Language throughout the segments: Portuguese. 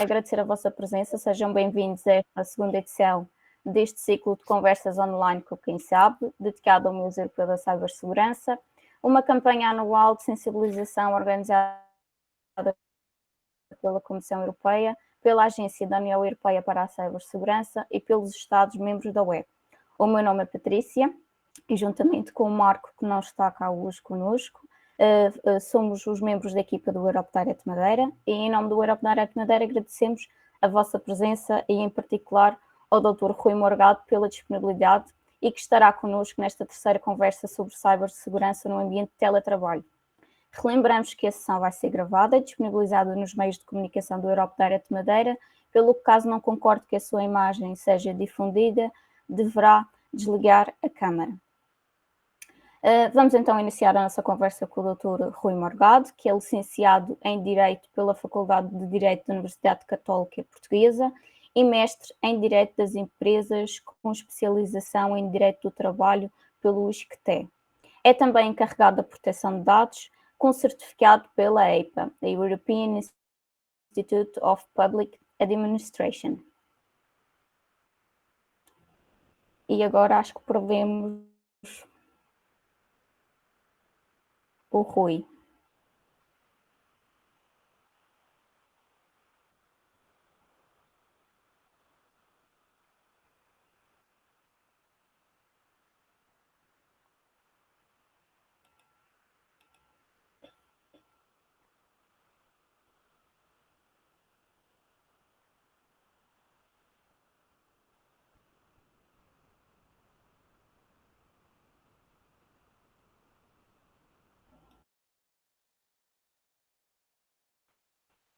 Agradecer a vossa presença, sejam bem-vindos a esta segunda edição deste ciclo de conversas online com quem sabe, dedicado ao Mês Europeu da Cibersegurança, uma campanha anual de sensibilização organizada pela Comissão Europeia, pela Agência da União Europeia para a Cibersegurança e pelos Estados-membros da UE. O meu nome é Patrícia e, juntamente com o Marco, que não está cá hoje connosco, somos os membros da equipa do Europe Direct Madeira e, em nome do Europe Direct Madeira, agradecemos a vossa presença e, em particular, ao Dr. Rui Morgado pela disponibilidade e que estará connosco nesta terceira conversa sobre cibersegurança no ambiente de teletrabalho. Relembramos que a sessão vai ser gravada e disponibilizada nos meios de comunicação do Europe Direct Madeira, pelo que, caso não concorde que a sua imagem seja difundida, deverá desligar a câmara. Vamos então iniciar a nossa conversa com o Dr. Rui Morgado, que é licenciado em Direito pela Faculdade de Direito da Universidade Católica Portuguesa e mestre em Direito das Empresas, com especialização em Direito do Trabalho pelo ISCTE. É também encarregado da proteção de dados, com certificado pela EIPA, a European Institute of Public Administration. E agora acho que provemos o Rui.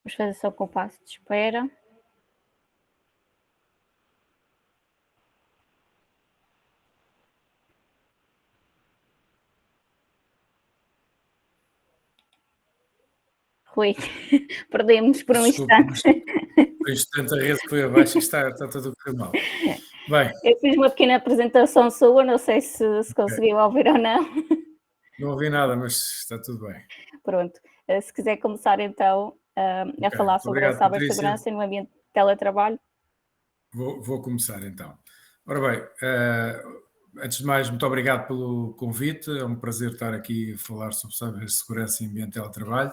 Vamos fazer só o compasso de espera. Rui, perdemos por um instante. Por um instante a rede foi abaixo e está tudo a correr mal. Bem, eu fiz uma pequena apresentação sua, não sei se conseguiu ouvir ou não. Não ouvi nada, mas está tudo bem. Pronto, se quiser começar então a falar sobre a cibersegurança no ambiente de teletrabalho. Vou começar então. Ora bem, antes de mais, muito obrigado pelo convite, é um prazer estar aqui a falar sobre cibersegurança e ambiente de teletrabalho.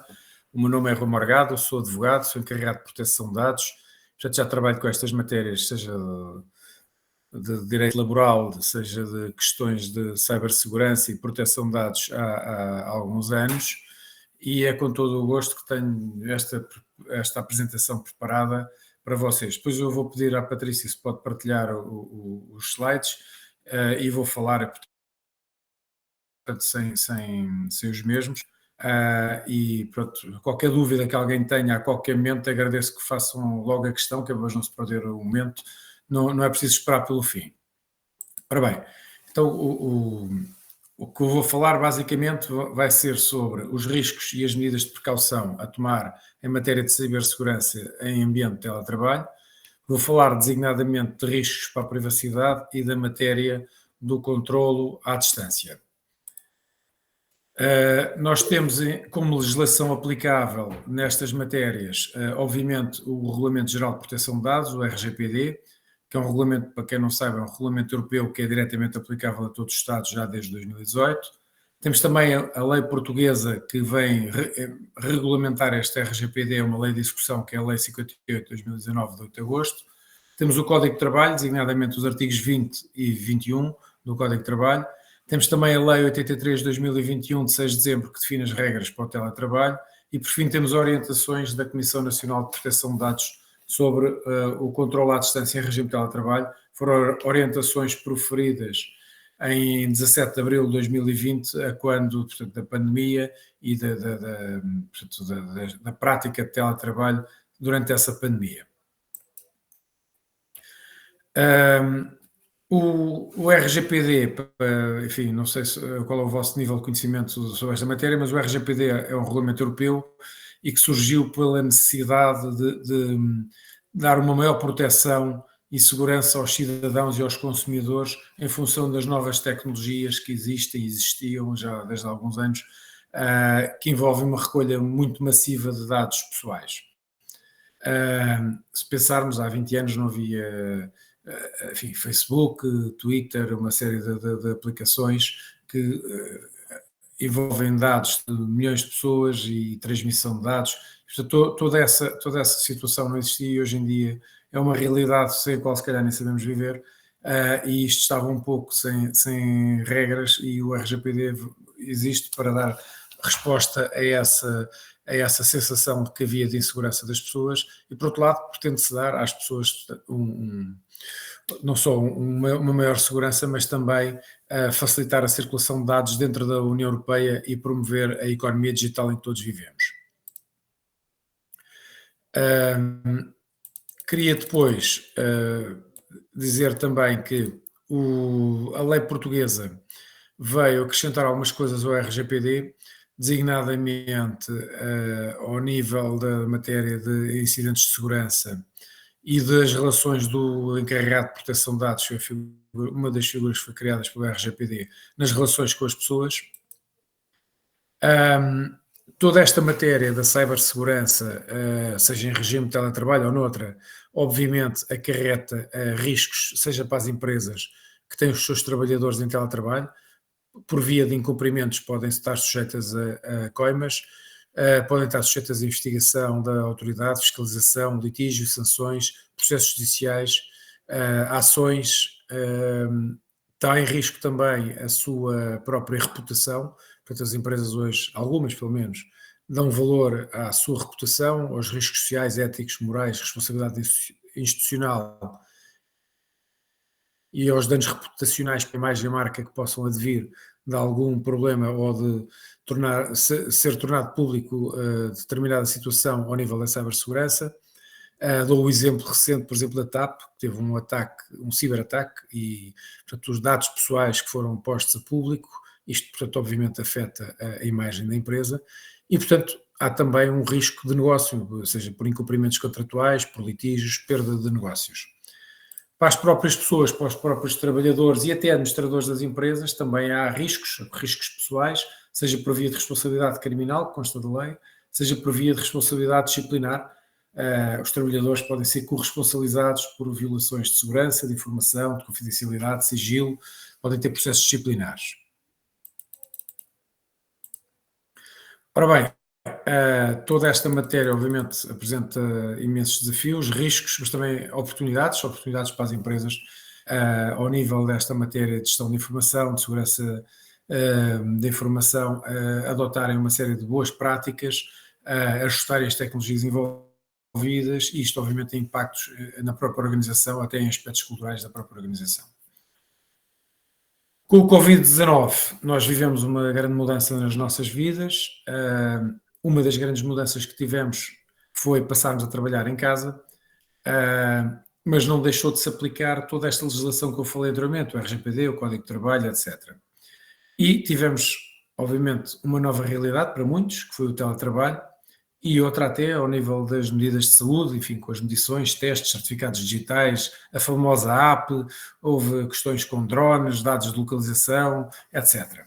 O meu nome é Rui Morgado, sou advogado, sou encarregado de proteção de dados, portanto já trabalho com estas matérias, seja de direito laboral, seja de questões de cibersegurança e proteção de dados há alguns anos, e é com todo o gosto que tenho esta apresentação preparada para vocês. Depois eu vou pedir à Patrícia se pode partilhar os slides e vou falar, portanto, sem os mesmos. E pronto, qualquer dúvida que alguém tenha a qualquer momento, agradeço que façam logo a questão, que depois não se perder o momento, não é preciso esperar pelo fim. Ora bem, então o que eu vou falar basicamente vai ser sobre os riscos e as medidas de precaução a tomar em matéria de cibersegurança em ambiente de teletrabalho. Vou falar designadamente de riscos para a privacidade e da matéria do controlo à distância. Nós temos como legislação aplicável nestas matérias, obviamente, o Regulamento Geral de Proteção de Dados, o RGPD, que é um regulamento, para quem não saiba, é um regulamento europeu que é diretamente aplicável a todos os Estados já desde 2018. Temos também a lei portuguesa que vem regulamentar este RGPD, é uma lei de execução, que é a Lei 58 de 2019, de 8 de agosto. Temos o Código de Trabalho, designadamente os artigos 20 e 21 do Código de Trabalho. Temos também a Lei 83 de 2021, de 6 de dezembro, que define as regras para o teletrabalho. E, por fim, temos orientações da Comissão Nacional de Proteção de Dados sobre o controle à distância em regime de teletrabalho. Foram orientações proferidas em 17 de abril de 2020, a quando, portanto, da pandemia e da prática de teletrabalho durante essa pandemia. O RGPD, enfim, não sei qual é o vosso nível de conhecimento sobre esta matéria, mas o RGPD é um regulamento europeu e que surgiu pela necessidade de dar uma maior proteção e segurança aos cidadãos e aos consumidores em função das novas tecnologias que existiam já desde há alguns anos, que envolvem uma recolha muito massiva de dados pessoais. Se pensarmos, há 20 anos não havia, enfim, Facebook, Twitter, uma série de aplicações que envolvem dados de milhões de pessoas e transmissão de dados. Portanto, toda essa situação não existia e hoje em dia é uma realidade sem a qual se calhar nem sabemos viver, e isto estava um pouco sem regras e o RGPD existe para dar resposta a essa sensação de que havia de insegurança das pessoas e, por outro lado, pretende-se dar às pessoas não só uma maior segurança, mas também facilitar a circulação de dados dentro da União Europeia e promover a economia digital em que todos vivemos. Queria depois dizer também que a lei portuguesa veio acrescentar algumas coisas ao RGPD, designadamente ao nível da matéria de incidentes de segurança e das relações do encarregado de proteção de dados, uma das figuras que foi criadas pelo RGPD, nas relações com as pessoas. Toda esta matéria da cibersegurança, seja em regime de teletrabalho ou noutra, obviamente acarreta riscos, seja para as empresas que têm os seus trabalhadores em teletrabalho, por via de incumprimentos podem estar sujeitas a coimas, podem estar sujeitas a investigação da autoridade, fiscalização, litígio, sanções, processos judiciais, ações, está em risco também a sua própria reputação. Portanto, as empresas hoje, algumas pelo menos, dão valor à sua reputação, aos riscos sociais, éticos, morais, responsabilidade institucional e aos danos reputacionais para a imagem e a marca que possam advir de algum problema ou de ser tornado público determinada situação ao nível da cibersegurança. Dou o exemplo recente, por exemplo, da TAP, que teve um ataque, um ciberataque, e portanto, os dados pessoais que foram postos a público, isto, portanto, obviamente afeta a imagem da empresa, e, portanto, há também um risco de negócio, ou seja, por incumprimentos contratuais, por litígios, perda de negócios. Para as próprias pessoas, para os próprios trabalhadores e até administradores das empresas, também há riscos pessoais, seja por via de responsabilidade criminal, que consta da lei, seja por via de responsabilidade disciplinar. Os trabalhadores podem ser corresponsabilizados por violações de segurança, de informação, de confidencialidade, de sigilo, podem ter processos disciplinares. Ora bem, toda esta matéria, obviamente, apresenta imensos desafios, riscos, mas também oportunidades para as empresas ao nível desta matéria de gestão de informação, de segurança de informação, adotarem uma série de boas práticas, ajustarem as tecnologias envolvidas, e isto, obviamente, tem impactos na própria organização, até em aspectos culturais da própria organização. Com o Covid-19, nós vivemos uma grande mudança nas nossas vidas. Uma das grandes mudanças que tivemos foi passarmos a trabalhar em casa, mas não deixou de se aplicar toda esta legislação que eu falei anteriormente, o RGPD, o Código de Trabalho, etc. E tivemos, obviamente, uma nova realidade para muitos, que foi o teletrabalho, e outra até ao nível das medidas de saúde, enfim, com as medições, testes, certificados digitais, a famosa app, houve questões com drones, dados de localização, etc.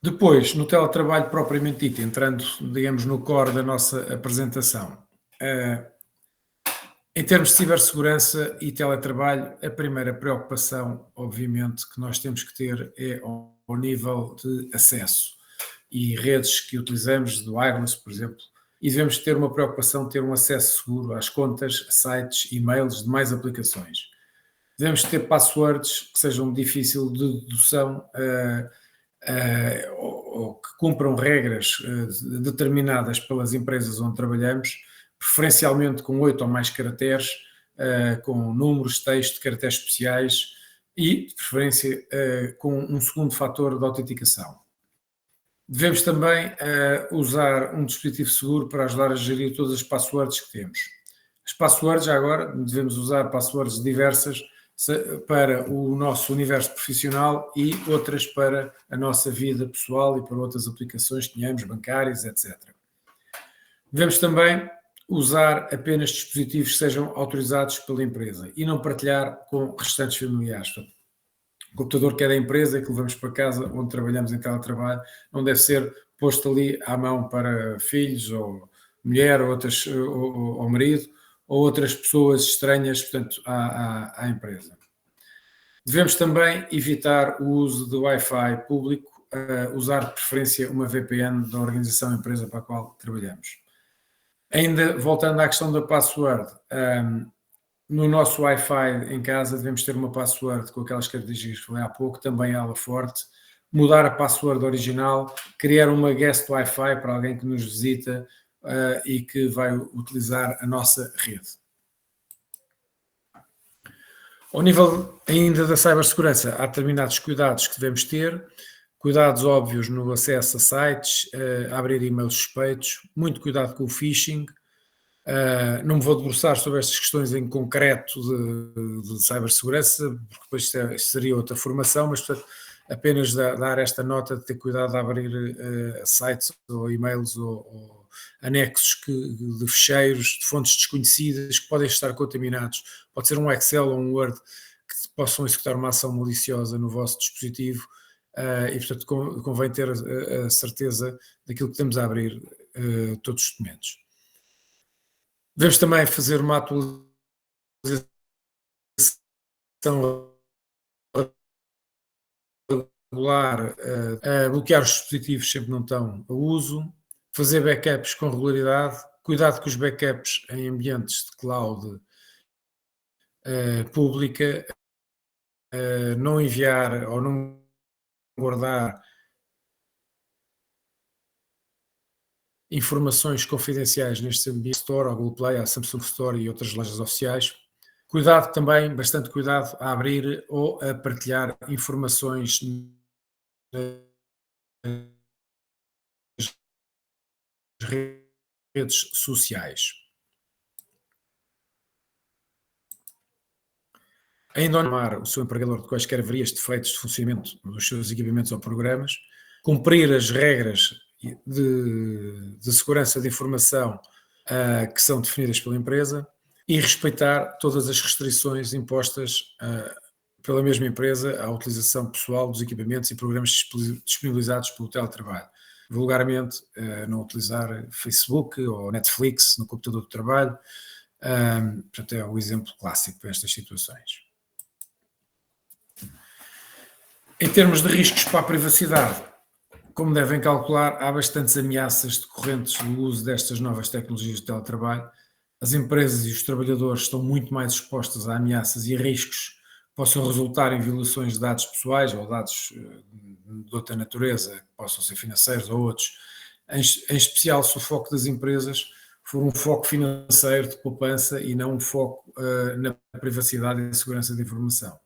Depois, no teletrabalho propriamente dito, entrando, digamos, no core da nossa apresentação, em termos de cibersegurança e teletrabalho, a primeira preocupação, obviamente, que nós temos que ter é ao nível de acesso e redes que utilizamos, do wireless, por exemplo, e devemos ter uma preocupação de ter um acesso seguro às contas, sites, e-mails de mais aplicações. Devemos ter passwords que sejam difíceis de dedução ou que cumpram regras determinadas pelas empresas onde trabalhamos, preferencialmente com 8 ou mais caracteres, com números, texto, caracteres especiais e, de preferência, com um segundo fator de autenticação. Devemos também usar um dispositivo seguro para ajudar a gerir todas as passwords que temos. As passwords, já agora, devemos usar passwords diversas para o nosso universo profissional e outras para a nossa vida pessoal e para outras aplicações que tenhamos, bancárias, etc. Devemos também usar apenas dispositivos que sejam autorizados pela empresa e não partilhar com restantes familiares. O computador que é da empresa, que levamos para casa, onde trabalhamos em teletrabalho, não deve ser posto ali à mão para filhos ou mulher ou marido ou outras pessoas estranhas, portanto, à empresa. Devemos também evitar o uso do Wi-Fi público, usar de preferência uma VPN da organização ou empresa para a qual trabalhamos. Ainda voltando à questão da password, no nosso Wi-Fi em casa devemos ter uma password com aquelas características que falei há pouco, também ela forte, mudar a password original, criar uma guest Wi-Fi para alguém que nos visita e que vai utilizar a nossa rede. Ao nível ainda da cibersegurança, há determinados cuidados que devemos ter, cuidados óbvios no acesso a sites, abrir e-mails suspeitos, muito cuidado com o phishing. Não me vou debruçar sobre estas questões em concreto de cibersegurança, porque depois isto seria outra formação, mas portanto, apenas dar esta nota de ter cuidado de abrir sites ou e-mails ou anexos de ficheiros, de fontes desconhecidas que podem estar contaminados. Pode ser um Excel ou um Word que possam executar uma ação maliciosa no vosso dispositivo e, portanto, convém ter a certeza daquilo que estamos a abrir todos os documentos. Devemos também fazer uma atualização regular, bloquear os dispositivos sempre que não estão a uso, fazer backups com regularidade, cuidado com os backups em ambientes de cloud pública, não enviar ou não guardar informações confidenciais nestes ambientes Store, a Google Play, a Samsung Store e outras lojas oficiais. Cuidado também, bastante cuidado a abrir ou a partilhar informações nas redes sociais. Ainda informar o seu empregador de quaisquer haverias, defeitos de funcionamento dos seus equipamentos ou programas, cumprir as regras de segurança de informação que são definidas pela empresa e respeitar todas as restrições impostas pela mesma empresa à utilização pessoal dos equipamentos e programas disponibilizados pelo teletrabalho. Vulgarmente, não utilizar Facebook ou Netflix no computador de trabalho. Portanto, é o exemplo clássico para estas situações. Em termos de riscos para a privacidade, como devem calcular, há bastantes ameaças decorrentes do uso destas novas tecnologias de teletrabalho. As empresas e os trabalhadores estão muito mais expostos a ameaças e a riscos que possam resultar em violações de dados pessoais ou dados de outra natureza, que possam ser financeiros ou outros, em especial se o foco das empresas for um foco financeiro de poupança e não um foco na privacidade e segurança da informação.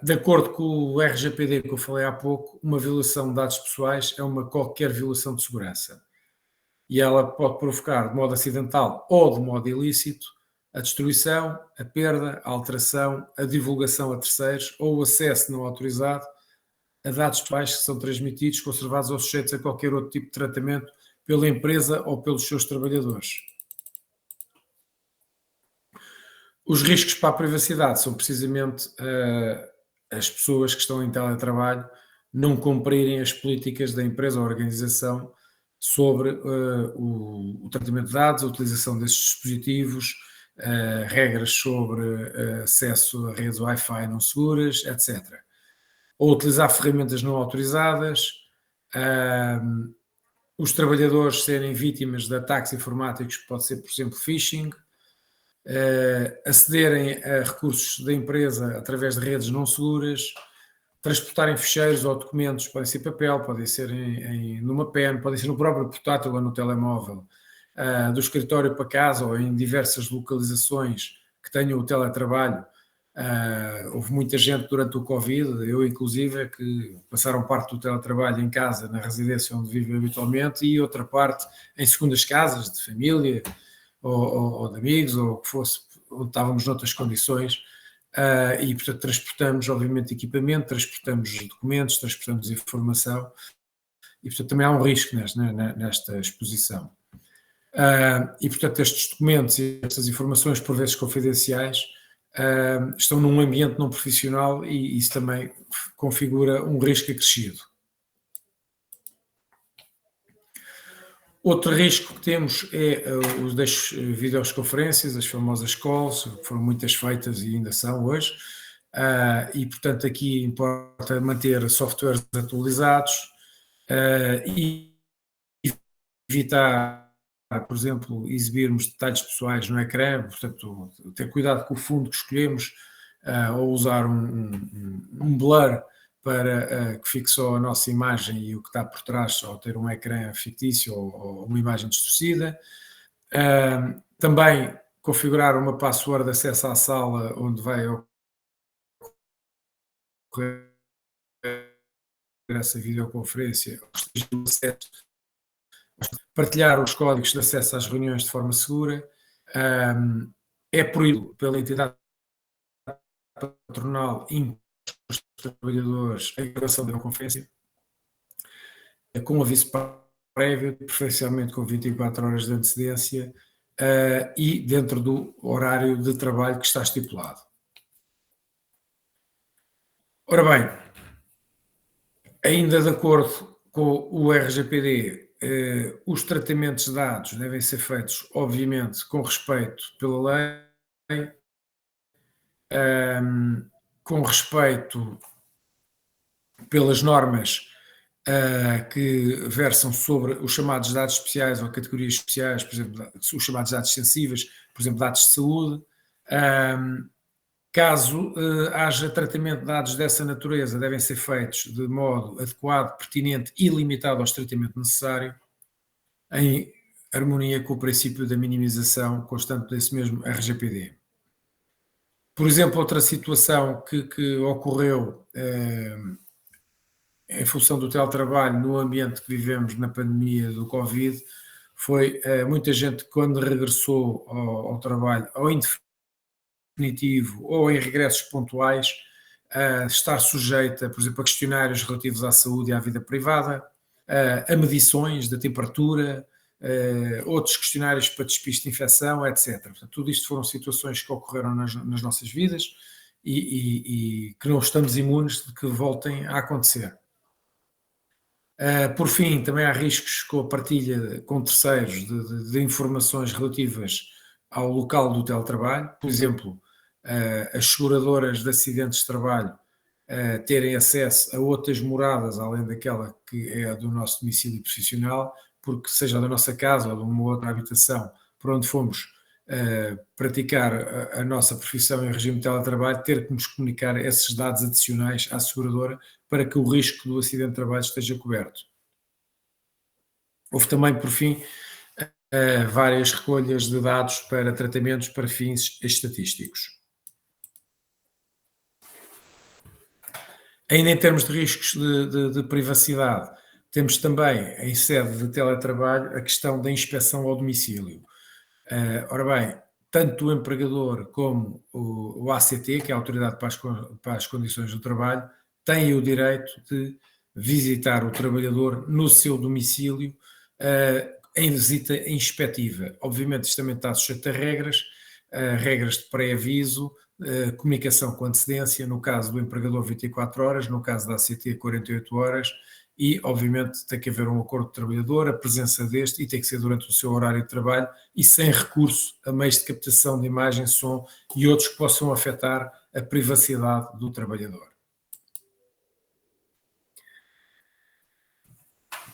De acordo com o RGPD que eu falei há pouco, uma violação de dados pessoais é qualquer violação de segurança e ela pode provocar de modo acidental ou de modo ilícito a destruição, a perda, a alteração, a divulgação a terceiros ou o acesso não autorizado a dados pessoais que são transmitidos, conservados ou sujeitos a qualquer outro tipo de tratamento pela empresa ou pelos seus trabalhadores. Os riscos para a privacidade são precisamente as pessoas que estão em teletrabalho não cumprirem as políticas da empresa ou organização sobre o tratamento de dados, a utilização desses dispositivos, regras sobre acesso a redes Wi-Fi não seguras, etc. Ou utilizar ferramentas não autorizadas, os trabalhadores serem vítimas de ataques informáticos, que pode ser, por exemplo, phishing, acederem a recursos da empresa através de redes não seguras, transportarem ficheiros ou documentos, podem ser papel, podem ser numa pen, podem ser no próprio portátil ou no telemóvel, do escritório para casa ou em diversas localizações que tenham o teletrabalho. Houve muita gente durante o Covid, eu inclusive, que passaram parte do teletrabalho em casa, na residência onde vivem habitualmente, e outra parte em segundas casas, de família, ou de amigos, ou o que fosse, onde estávamos noutras condições, e portanto transportamos obviamente equipamento, transportamos documentos, transportamos informação, e portanto também há um risco nesta exposição. E portanto estes documentos e estas informações, por vezes confidenciais, estão num ambiente não profissional e isso também configura um risco acrescido. Outro risco que temos é o das videoconferências, as famosas calls, que foram muitas feitas e ainda são hoje, e portanto aqui importa manter softwares atualizados, e evitar, por exemplo, exibirmos detalhes pessoais no ecrã, portanto ter cuidado com o fundo que escolhemos, ou usar um blur para que fique só a nossa imagem e o que está por trás, ou ter um ecrã fictício ou uma imagem distorcida. Também configurar uma password de acesso à sala onde vai ocorrer essa videoconferência, partilhar os códigos de acesso às reuniões de forma segura. É proibido pela entidade patronal os trabalhadores a gravação da conferência com aviso prévio, preferencialmente com 24 horas de antecedência, e dentro do horário de trabalho que está estipulado. Ora bem, ainda de acordo com o RGPD, os tratamentos de dados devem ser feitos, obviamente, com respeito pela lei, com respeito pelas normas que versam sobre os chamados dados especiais ou categorias especiais, por exemplo, os chamados dados sensíveis, por exemplo, dados de saúde. Caso haja tratamento de dados dessa natureza, devem ser feitos de modo adequado, pertinente e limitado ao estritamente necessário, em harmonia com o princípio da minimização constante desse mesmo RGPD. Por exemplo, outra situação que ocorreu em função do teletrabalho no ambiente que vivemos na pandemia do Covid, foi muita gente, quando regressou ao trabalho, ou em definitivo, ou em regressos pontuais, estar sujeita, por exemplo, a questionários relativos à saúde e à vida privada, a medições da temperatura, outros questionários para despiste de infecção, etc. Portanto, tudo isto foram situações que ocorreram nas nossas vidas e que não estamos imunes de que voltem a acontecer. Por fim, também há riscos com a partilha com terceiros de informações relativas ao local do teletrabalho. Por exemplo, as seguradoras de acidentes de trabalho terem acesso a outras moradas, além daquela que é a do nosso domicílio profissional, porque seja da nossa casa ou de uma outra habitação por onde fomos praticar a nossa profissão em regime de teletrabalho, ter que nos comunicar esses dados adicionais à seguradora para que o risco do acidente de trabalho esteja coberto. Houve também, por fim, várias recolhas de dados para tratamentos para fins estatísticos. Ainda em termos de riscos de privacidade, temos também, em sede de teletrabalho, a questão da inspeção ao domicílio. Ora bem, tanto o empregador como o ACT, que é a Autoridade para as Condições do Trabalho, têm o direito de visitar o trabalhador no seu domicílio em visita inspectiva. Obviamente isto também está sujeito a regras de pré-aviso, comunicação com antecedência, no caso do empregador 24 horas, no caso da ACT 48 horas, e obviamente tem que haver um acordo do trabalhador, a presença deste, e tem que ser durante o seu horário de trabalho e sem recurso a meios de captação de imagem, som e outros que possam afetar a privacidade do trabalhador.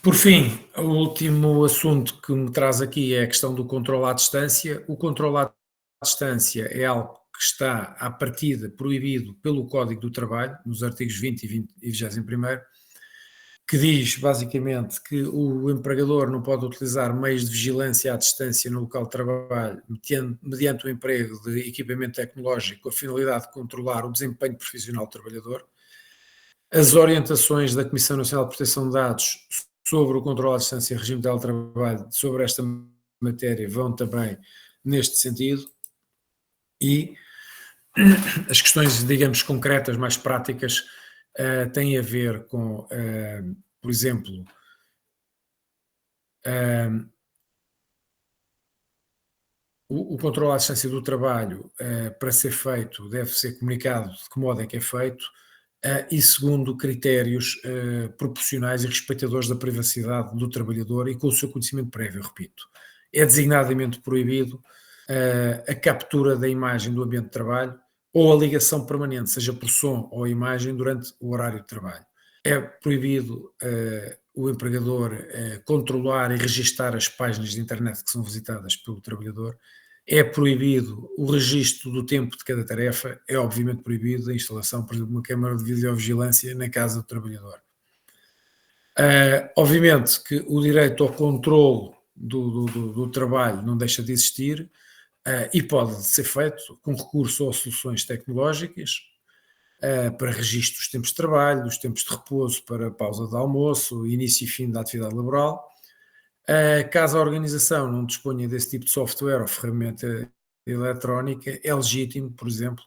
Por fim, o último assunto que me traz aqui é a questão do controle à distância. O controle à distância é algo que está à partida proibido pelo Código do Trabalho, nos artigos 20 e 21º, que diz basicamente que o empregador não pode utilizar meios de vigilância à distância no local de trabalho mediante o emprego de equipamento tecnológico com a finalidade de controlar o desempenho profissional do trabalhador. As orientações da Comissão Nacional de Proteção de Dados sobre o controle à distância e regime de teletrabalho sobre esta matéria vão também neste sentido, e as questões, digamos, concretas, mais práticas, têm a ver com, por exemplo, o controle à distância do trabalho, para ser feito, deve ser comunicado de que modo é que é feito, e segundo critérios proporcionais e respeitadores da privacidade do trabalhador e com o seu conhecimento prévio, repito. É designadamente proibido a captura da imagem do ambiente de trabalho ou a ligação permanente, seja por som ou imagem, durante o horário de trabalho. É proibido o empregador controlar e registar as páginas de internet que são visitadas pelo trabalhador. É proibido o registro do tempo de cada tarefa, é obviamente proibido a instalação, por exemplo, de uma câmara de videovigilância na casa do trabalhador. Obviamente que o direito ao controlo do trabalho não deixa de existir e pode ser feito com recurso a soluções tecnológicas para registro dos tempos de trabalho, dos tempos de repouso para pausa de almoço, início e fim da atividade laboral. Caso a organização não disponha desse tipo de software ou ferramenta eletrónica, é legítimo, por exemplo,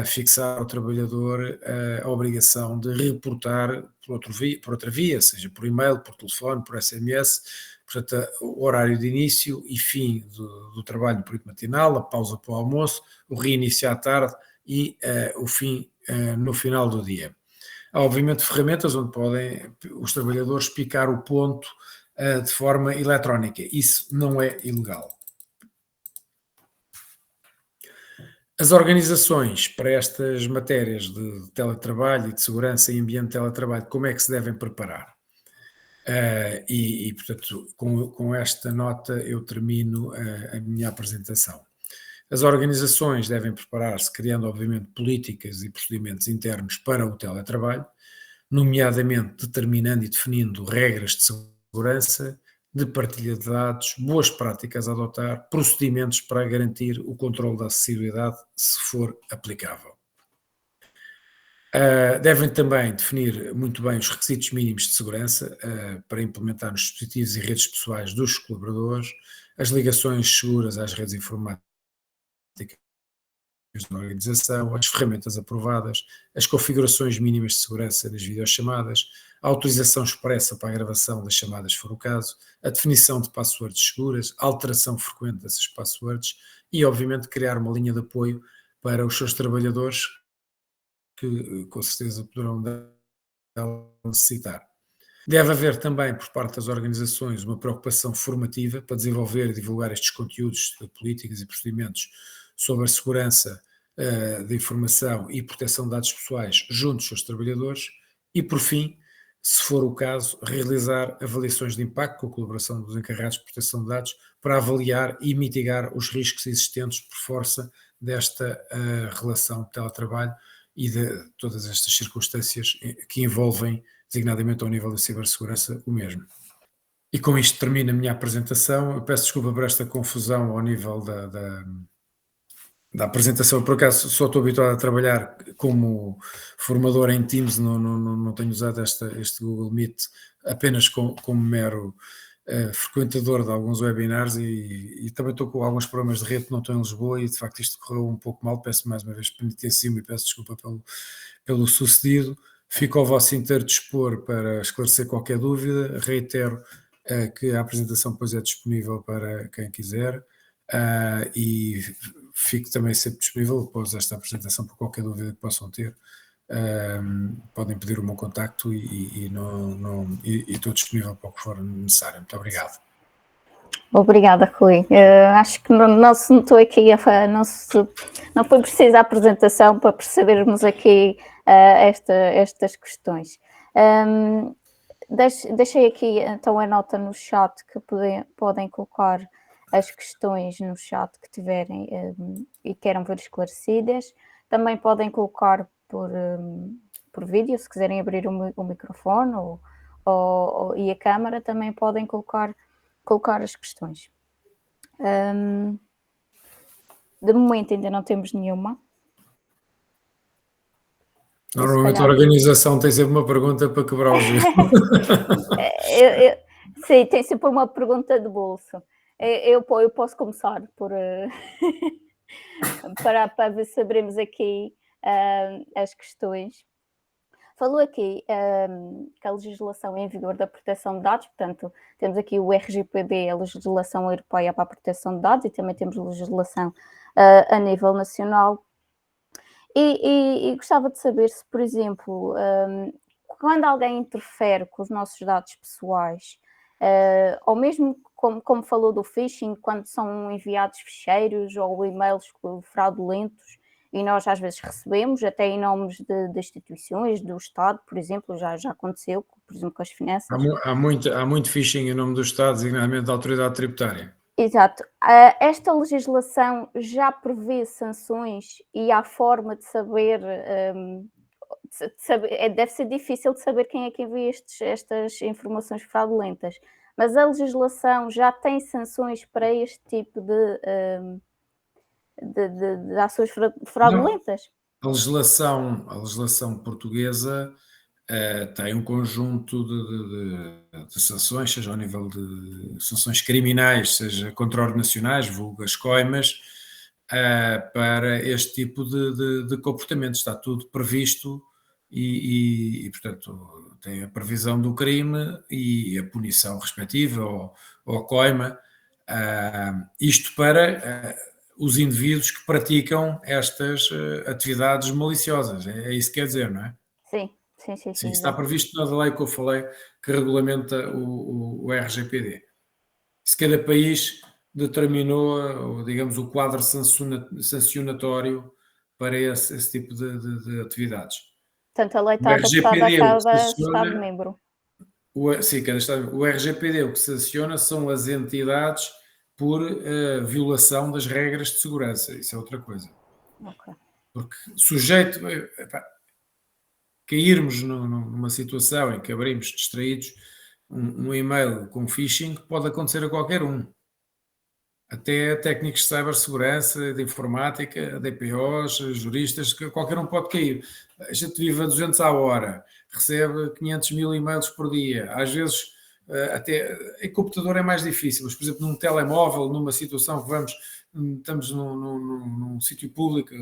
fixar ao trabalhador a obrigação de reportar por outra via, seja por e-mail, por telefone, por SMS, portanto, o horário de início e fim do trabalho no período matinal, a pausa para o almoço, o reinício à tarde e o fim no final do dia. Há, obviamente, ferramentas onde podem os trabalhadores picar o ponto de forma eletrónica. Isso não é ilegal. As organizações para estas matérias de teletrabalho e de segurança e ambiente de teletrabalho, como é que se devem preparar? Portanto, com esta nota eu termino a minha apresentação. As organizações devem preparar-se criando, obviamente, políticas e procedimentos internos para o teletrabalho, nomeadamente determinando e definindo regras de segurança, de partilha de dados, boas práticas a adotar, procedimentos para garantir o controle da acessibilidade, se for aplicável. Devem também definir muito bem os requisitos mínimos de segurança para implementar nos dispositivos e redes pessoais dos colaboradores, as ligações seguras às redes informáticas da organização, as ferramentas aprovadas, as configurações mínimas de segurança nas videochamadas, a autorização expressa para a gravação das chamadas, se for o caso, a definição de passwords seguras, a alteração frequente dessas passwords e, obviamente, criar uma linha de apoio para os seus trabalhadores que, com certeza, poderão necessitar. Deve haver também, por parte das organizações, uma preocupação formativa para desenvolver e divulgar estes conteúdos de políticas e procedimentos sobre a segurança da informação e proteção de dados pessoais junto dos seus trabalhadores e, por fim, se for o caso, realizar avaliações de impacto com a colaboração dos encarregados de proteção de dados para avaliar e mitigar os riscos existentes por força desta relação de teletrabalho e de todas estas circunstâncias que envolvem, designadamente ao nível da cibersegurança, o mesmo. E com isto termino a minha apresentação. Eu peço desculpa por esta confusão ao nível da apresentação. Por acaso só estou habituado a trabalhar como formador em Teams, não tenho usado este Google Meet apenas como mero frequentador de alguns webinars e também estou com alguns problemas de rede, não estou em Lisboa e de facto isto correu um pouco mal. Peço mais uma vez penitencialismo e peço desculpa pelo sucedido. Fico ao vosso inteiro dispor para esclarecer qualquer dúvida. Reitero que a apresentação depois é disponível para quem quiser e fico também sempre disponível após esta apresentação para qualquer dúvida que possam ter. Podem pedir o meu contacto e estou disponível para o que for necessário. Muito obrigado. Obrigada, Rui. Acho que não se notou aqui, não foi precisa a apresentação para percebermos aqui estas questões. Deixei aqui então a nota no chat que podem colocar as questões no chat que tiverem e queiram ver esclarecidas. Também podem colocar por vídeo, se quiserem abrir o microfone e a câmara, também podem colocar as questões. De momento ainda não temos nenhuma. Normalmente a organização tem sempre uma pergunta para quebrar o gelo. Sim, tem sempre uma pergunta de bolso. Eu posso começar para ver se abrimos aqui as questões. Falou aqui que a legislação em vigor da proteção de dados, portanto, temos aqui o RGPD, a legislação europeia para a proteção de dados, e também temos legislação a nível nacional. E gostava de saber se, por exemplo, quando alguém interfere com os nossos dados pessoais, ou mesmo como falou do phishing, quando são enviados ficheiros ou e-mails fraudulentos e nós às vezes recebemos, até em nomes de instituições, do Estado, por exemplo, já aconteceu, por exemplo, com as finanças. Há muito phishing em nome do Estado, designadamente da autoridade tributária. Exato. Esta legislação já prevê sanções e há forma de saber, deve ser difícil de saber quem é que envia estas informações fraudulentas, mas a legislação já tem sanções para este tipo de ações Não, fraudulentas? a legislação portuguesa tem um conjunto de sanções, seja ao nível de sanções criminais, seja contra nacionais, vulgo as coimas, para este tipo de comportamento. Está tudo previsto portanto, tem a previsão do crime e a punição respectiva ou a coima. Isto para os indivíduos que praticam estas atividades maliciosas. É isso que quer dizer, não é? Sim, sim, sim, Sim, sim, está previsto na lei que eu falei, que regulamenta o RGPD. Se cada país determinou, digamos, o quadro sancionatório para esse tipo de atividades. Portanto, a lei O está adaptada a RGPD, o que cada sanciona, Estado-membro. sim, cada Estado, o RGPD, o que sanciona são as entidades por violação das regras de segurança. Isso é outra coisa. Ok. Porque sujeito, cairmos numa situação em que abrimos distraídos um e-mail com phishing, pode acontecer a qualquer um. Até técnicos de cibersegurança, de informática, DPOs, juristas, que qualquer um pode cair. A gente vive a 200 à hora, recebe 500 mil e-mails por dia. Às vezes, até em computador é mais difícil, mas, por exemplo, num telemóvel, numa situação que estamos num sítio público,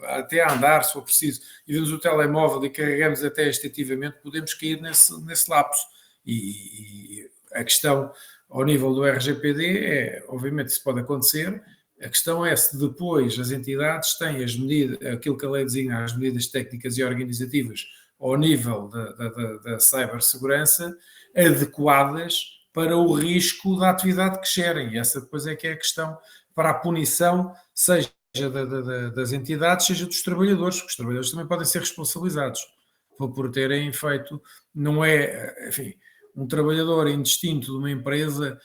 até a andar, se for preciso, e vemos o telemóvel e carregamos até extensivamente, podemos cair nesse lapso. E a questão ao nível do RGPD, obviamente isso pode acontecer. A questão é se depois as entidades têm as medidas, aquilo que a lei designa, as medidas técnicas e organizativas ao nível da cibersegurança adequadas para o risco da atividade que gerem. E essa depois é que é a questão para a punição, seja das entidades, seja dos trabalhadores, porque os trabalhadores também podem ser responsabilizados por terem feito, não é, enfim, um trabalhador indistinto de uma empresa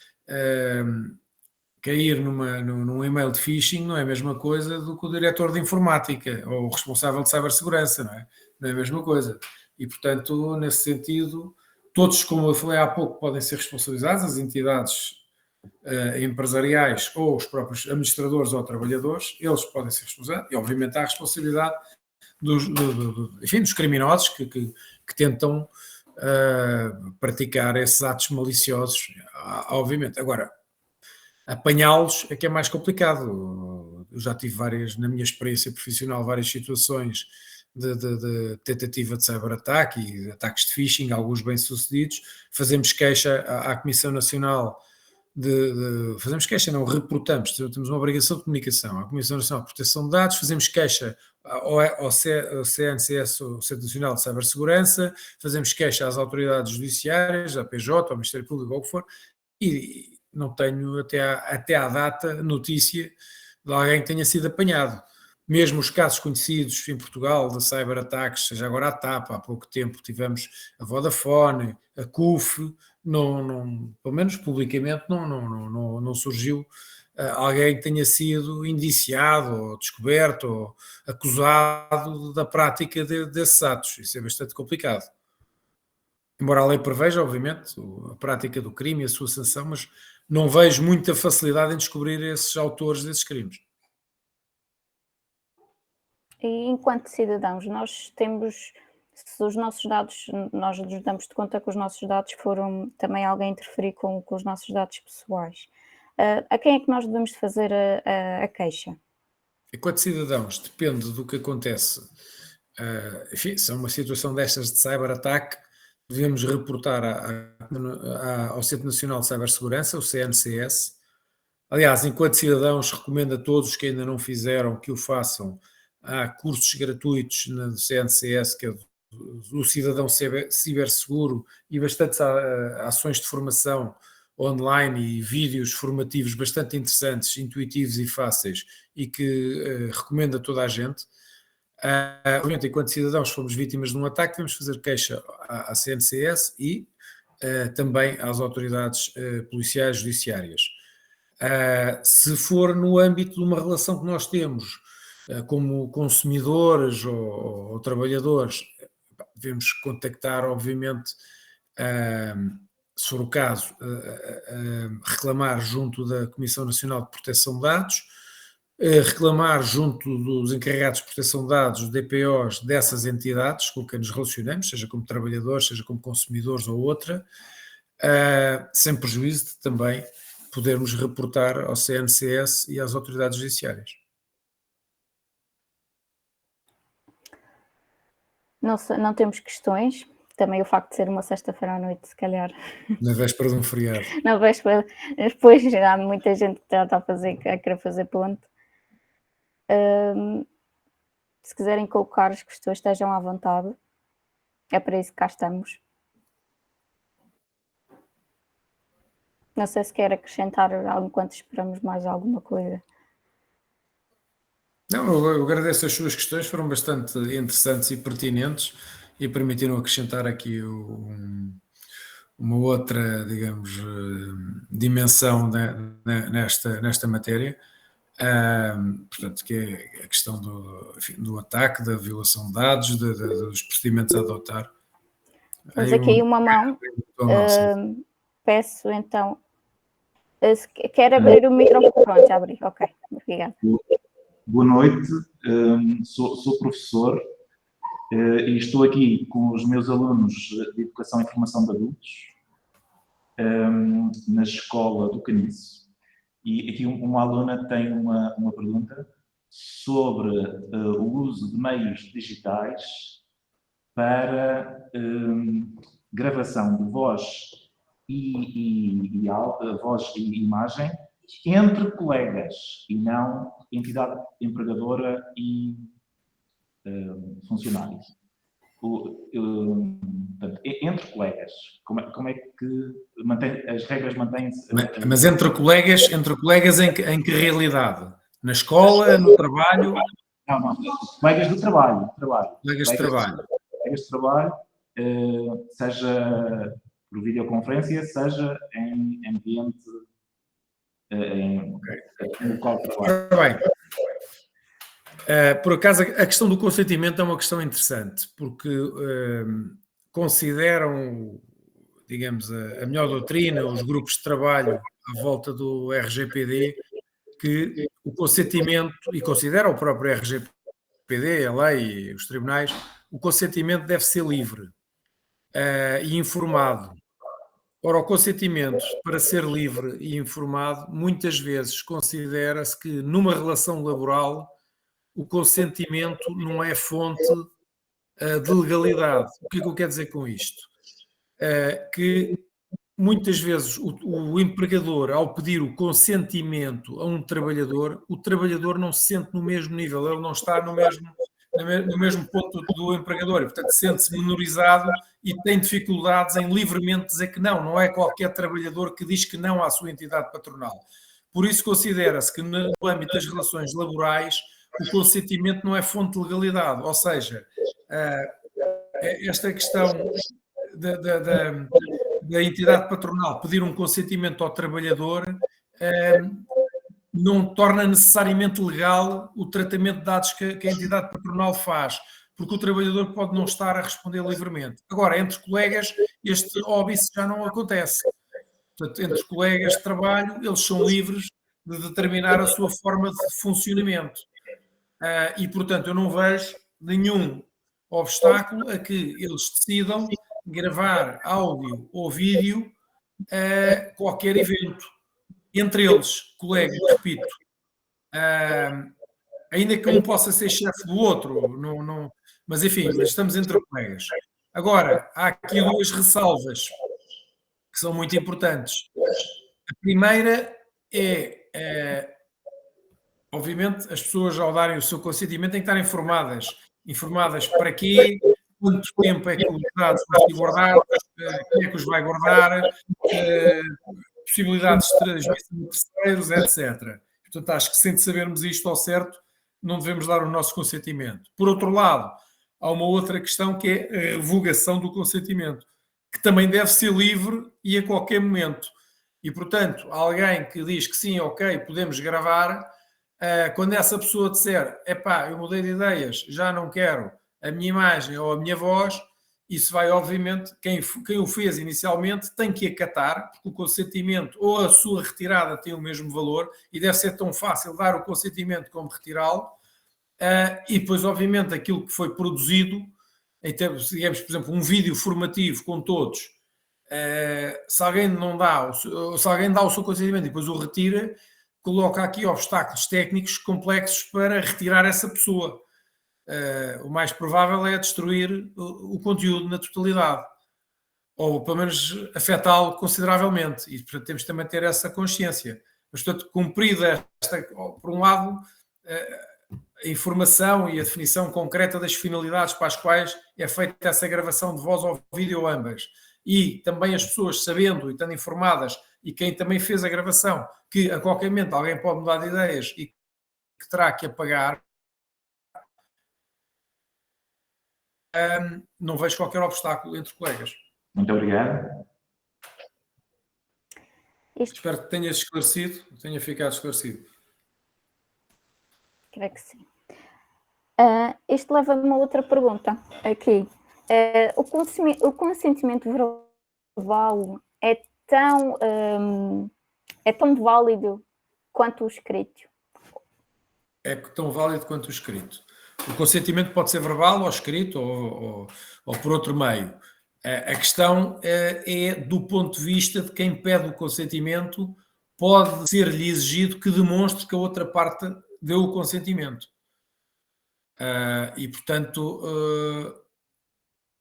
cair num e-mail de phishing não é a mesma coisa do que o diretor de informática ou o responsável de cibersegurança, não é? Não é a mesma coisa. E, portanto, nesse sentido, todos, como eu falei há pouco, podem ser responsabilizados, as entidades empresariais ou os próprios administradores ou trabalhadores, eles podem ser responsabilizados e, obviamente, há a responsabilidade dos criminosos que tentam praticar esses atos maliciosos, obviamente. Agora, apanhá-los é que é mais complicado. Eu já tive na minha experiência profissional, várias situações de tentativa de cyberataque e de ataques de phishing, alguns bem-sucedidos. Fazemos queixa à Comissão Nacional fazemos queixa, não, reportamos, temos uma obrigação de comunicação à Comissão Nacional de Proteção de Dados, fazemos queixa ao CNCS, o Centro Nacional de Cibersegurança, fazemos queixa às autoridades judiciárias, à PJ, ao Ministério Público, ou o que for, e não tenho até à data notícia de alguém que tenha sido apanhado. Mesmo os casos conhecidos em Portugal de cyberataques, seja agora a TAP, há pouco tempo tivemos a Vodafone, a CUF, pelo menos publicamente não surgiu alguém que tenha sido indiciado ou descoberto ou acusado da prática desses atos. Isso é bastante complicado. Embora a lei preveja, obviamente, a prática do crime e a sua sanção, mas não vejo muita facilidade em descobrir esses autores desses crimes. E enquanto cidadãos, nós temos, se os nossos dados, nós nos damos de conta que os nossos dados foram também alguém interferir com os nossos dados pessoais. A quem é que nós devemos de fazer a queixa? Enquanto cidadãos, depende do que acontece. Enfim, se é uma situação destas de cyberataque, devemos reportar ao Centro Nacional de Cibersegurança, o CNCS. Aliás, enquanto cidadãos, recomendo a todos que ainda não fizeram que o façam há cursos gratuitos no CNCS, que é o Cidadão Ciberseguro, e bastantes ações de formação online e vídeos formativos bastante interessantes, intuitivos e fáceis, e que recomendo a toda a gente. Obviamente, enquanto cidadãos fomos vítimas de um ataque, devemos fazer queixa à CNCS e também às autoridades policiais judiciárias. Se for no âmbito de uma relação que nós temos como consumidores ou trabalhadores, devemos contactar, obviamente, se for o caso, reclamar junto da Comissão Nacional de Proteção de Dados, reclamar junto dos encarregados de proteção de dados, DPOs, dessas entidades com quem nos relacionamos, seja como trabalhadores, seja como consumidores ou outra, sem prejuízo de também podermos reportar ao CNCS e às autoridades judiciárias. Não temos questões. Também o facto de ser uma sexta-feira à noite, se calhar. Na véspera de um feriado. Na véspera, depois já há muita gente que já está a querer fazer ponto. Se quiserem colocar as questões, estejam à vontade. É para isso que cá estamos. Não sei se quer acrescentar algo enquanto esperamos mais alguma coisa. Não, eu agradeço as suas questões, foram bastante interessantes e pertinentes e permitiram acrescentar aqui uma outra, digamos, dimensão nesta matéria. Portanto, que é a questão do ataque, da violação de dados, dos procedimentos a adotar. Temos aqui uma mão. Peço então. Quer abrir o microfone? Pronto, já abri. Ok, obrigada. Boa noite, sou professor e estou aqui com os meus alunos de Educação e Formação de Adultos na escola do Caniço. E aqui uma aluna tem uma pergunta sobre o uso de meios digitais para gravação de voz voz e imagem entre colegas e não entidade empregadora e funcionários. Portanto, entre colegas, como é que as regras mantêm-se? Mas entre colegas em que realidade? Na escola, no trabalho? Não, colegas do trabalho. Colegas de trabalho. Colegas de trabalho, seja por videoconferência, seja em ambiente no qual trabalho. Bem, por acaso, a questão do consentimento é uma questão interessante, porque consideram, digamos, a melhor doutrina, os grupos de trabalho à volta do RGPD, que o consentimento, e considera o próprio RGPD, a lei e os tribunais, o consentimento deve ser livre e informado. Ora, o consentimento, para ser livre e informado, muitas vezes considera-se que numa relação laboral o consentimento não é fonte de legalidade. O que é que eu quero dizer com isto? Que muitas vezes o empregador, ao pedir o consentimento a um trabalhador, o trabalhador não se sente no mesmo nível, ele não está no mesmo ponto do empregador, e portanto sente-se menorizado e tem dificuldades em livremente dizer que não. Não é qualquer trabalhador que diz que não à sua entidade patronal. Por isso considera-se que no âmbito das relações laborais o consentimento não é fonte de legalidade, ou seja, esta questão da entidade patronal pedir um consentimento ao trabalhador não torna necessariamente legal o tratamento de dados que a entidade patronal faz, porque o trabalhador pode não estar a responder livremente. Agora, entre colegas, este óbice já não acontece. Portanto, entre colegas de trabalho, eles são livres de determinar a sua forma de funcionamento. E, portanto, eu não vejo nenhum obstáculo a que eles decidam gravar áudio ou vídeo qualquer evento. Entre eles, colegas, repito, ainda que um possa ser chefe do outro, mas enfim, estamos entre colegas. Agora, há aqui duas ressalvas que são muito importantes. A primeira é obviamente, as pessoas ao darem o seu consentimento têm que estar informadas. Informadas para quê, quanto tempo é que os dados vão ser guardados, quem é que os vai guardar, possibilidades de transmissão de terceiros, etc. Portanto, acho que sem sabermos isto ao certo, não devemos dar o nosso consentimento. Por outro lado, há uma outra questão que é a revogação do consentimento, que também deve ser livre e a qualquer momento. E, portanto, alguém que diz que sim, ok, podemos gravar, quando essa pessoa disser, epá, eu mudei de ideias, já não quero a minha imagem ou a minha voz, isso vai, obviamente, quem o fez inicialmente tem que acatar, porque o consentimento ou a sua retirada tem o mesmo valor e deve ser tão fácil dar o consentimento como retirá-lo. E depois, obviamente, aquilo que foi produzido, em termos, digamos, por exemplo, um vídeo formativo com todos, se alguém não dá, se alguém dá o seu consentimento e depois o retira, coloca aqui obstáculos técnicos complexos para retirar essa pessoa. O mais provável é destruir o conteúdo na totalidade, ou pelo menos afetá-lo consideravelmente, e portanto temos também de ter essa consciência. Mas, portanto, cumprida esta, por um lado, a informação e a definição concreta das finalidades para as quais é feita essa gravação de voz ou vídeo, ambas, e também as pessoas sabendo e estando informadas, e quem também fez a gravação, que a qualquer momento alguém pode mudar de ideias e que terá que apagar, não vejo qualquer obstáculo entre colegas. Muito obrigado. Espero que tenha ficado esclarecido. Creio que sim. Isto leva-me a outra pergunta aqui. O consentimento verbal é tão válido quanto o escrito? É tão válido quanto o escrito. O consentimento pode ser verbal ou escrito ou por outro meio. A questão é do ponto de vista de quem pede o consentimento, pode ser-lhe exigido que demonstre que a outra parte deu o consentimento. E, portanto,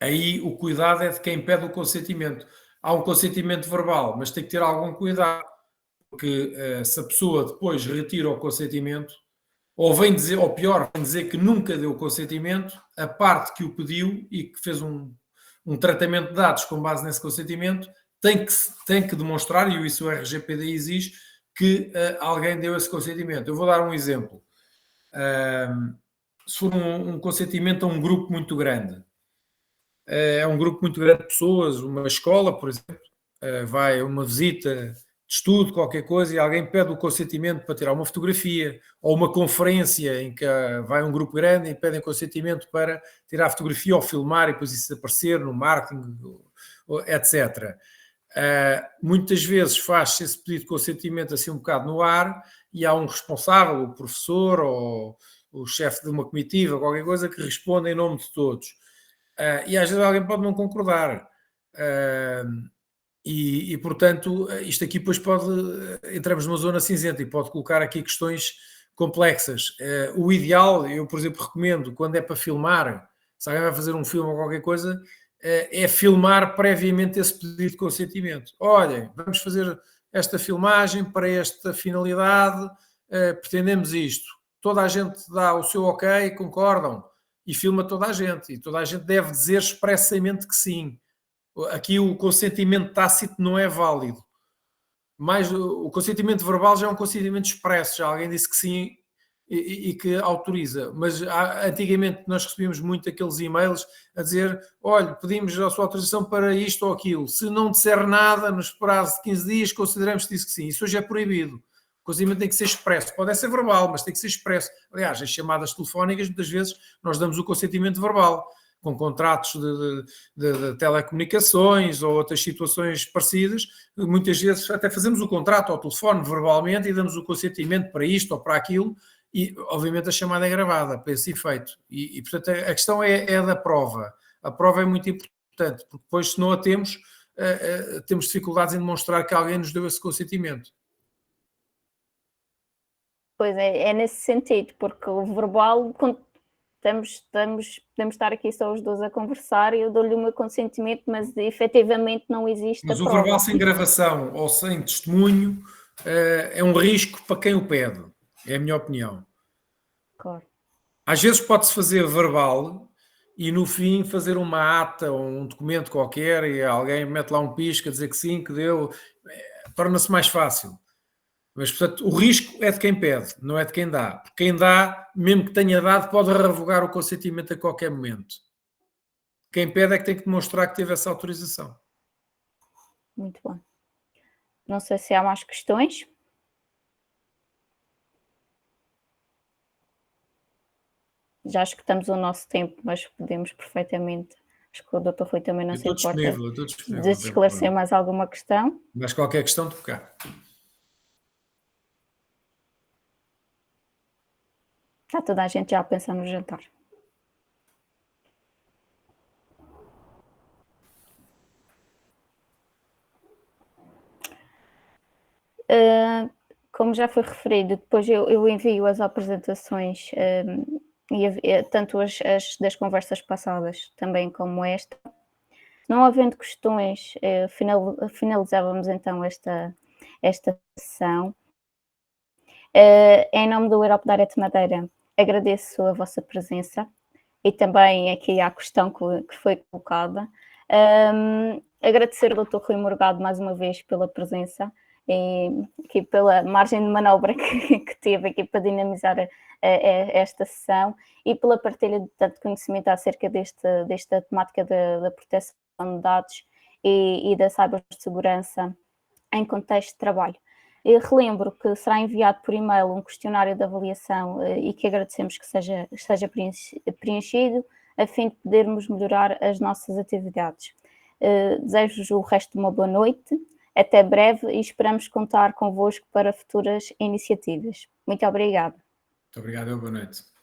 aí o cuidado é de quem pede o consentimento. Há um consentimento verbal, mas tem que ter algum cuidado, porque se a pessoa depois retira o consentimento, ou vem dizer, ou pior, vem dizer que nunca deu o consentimento, a parte que o pediu e que fez um tratamento de dados com base nesse consentimento, tem que demonstrar, e isso o RGPD exige, que alguém deu esse consentimento. Eu vou dar um exemplo. Se for um consentimento a um grupo muito grande, é um grupo muito grande de pessoas, uma escola, por exemplo, vai a uma visita de estudo, qualquer coisa, e alguém pede o consentimento para tirar uma fotografia, ou uma conferência em que vai um grupo grande e pedem consentimento para tirar a fotografia ou filmar e depois isso aparecer no marketing, etc. Muitas vezes faz-se esse pedido de consentimento assim um bocado no ar e há um responsável, o professor ou o chefe de uma comitiva, qualquer coisa, que responde em nome de todos. E às vezes alguém pode não concordar. E, portanto, isto aqui depois entramos numa zona cinzenta e pode colocar aqui questões complexas. O ideal, eu, por exemplo, recomendo, quando é para filmar, se alguém vai fazer um filme ou qualquer coisa, é filmar previamente esse pedido de consentimento. Olhem, vamos fazer esta filmagem para esta finalidade, pretendemos isto. Toda a gente dá o seu ok, concordam, e filma toda a gente. E toda a gente deve dizer expressamente que sim. Aqui o consentimento tácito não é válido. Mas o consentimento verbal já é um consentimento expresso. Já alguém disse que sim e que autoriza. Mas antigamente nós recebíamos muito aqueles e-mails a dizer, olha, pedimos a sua autorização para isto ou aquilo. Se não disser nada, nos prazo de 15 dias, consideramos que disse que sim. Isso hoje é proibido. O consentimento tem que ser expresso. Pode ser verbal, mas tem que ser expresso. Aliás, as chamadas telefónicas, muitas vezes, nós damos o consentimento verbal, com contratos de telecomunicações ou outras situações parecidas. Muitas vezes até fazemos o contrato ao telefone verbalmente e damos o consentimento para isto ou para aquilo e, obviamente, a chamada é gravada para esse efeito. E portanto, a questão é da prova. A prova é muito importante, porque depois, se não a temos, temos dificuldades em demonstrar que alguém nos deu esse consentimento. Pois é nesse sentido, porque o verbal, podemos estar aqui só os dois a conversar e eu dou-lhe o meu consentimento, mas efetivamente não existe mas a prova. Mas o verbal sem gravação ou sem testemunho é um risco para quem o pede. É a minha opinião. Claro. Às vezes pode-se fazer verbal e no fim fazer uma ata ou um documento qualquer e alguém mete lá um pisco a dizer que sim, que deu, torna-se mais fácil. Mas, portanto, o risco é de quem pede, não é de quem dá. Porque quem dá, mesmo que tenha dado, pode revogar o consentimento a qualquer momento. Quem pede é que tem que demonstrar que teve essa autorização. Muito bom. Não sei se há mais questões. Já escutamos o nosso tempo, mas podemos perfeitamente, acho que o Dr. Rui também não se importa Eu estou disponível. de esclarecer mais alguma questão. Mas qualquer questão, estou cá. Está toda a gente já a pensar no jantar. Como já foi referido, depois eu envio as apresentações, tanto as das conversas passadas, também como esta. Não havendo questões, finalizávamos então esta sessão. Em nome do Europe Direct Madeira, agradeço a vossa presença e também aqui à questão que foi colocada. Agradecer ao Dr. Rui Morgado mais uma vez pela presença e aqui pela margem de manobra que teve aqui para dinamizar esta sessão e pela partilha de tanto conhecimento acerca desta temática da proteção de dados e da cibersegurança em contexto de trabalho. Eu relembro que será enviado por e-mail um questionário de avaliação e que agradecemos que esteja preenchido a fim de podermos melhorar as nossas atividades. Desejo-vos o resto de uma boa noite, até breve e esperamos contar convosco para futuras iniciativas. Muito obrigada. Muito obrigado, boa noite.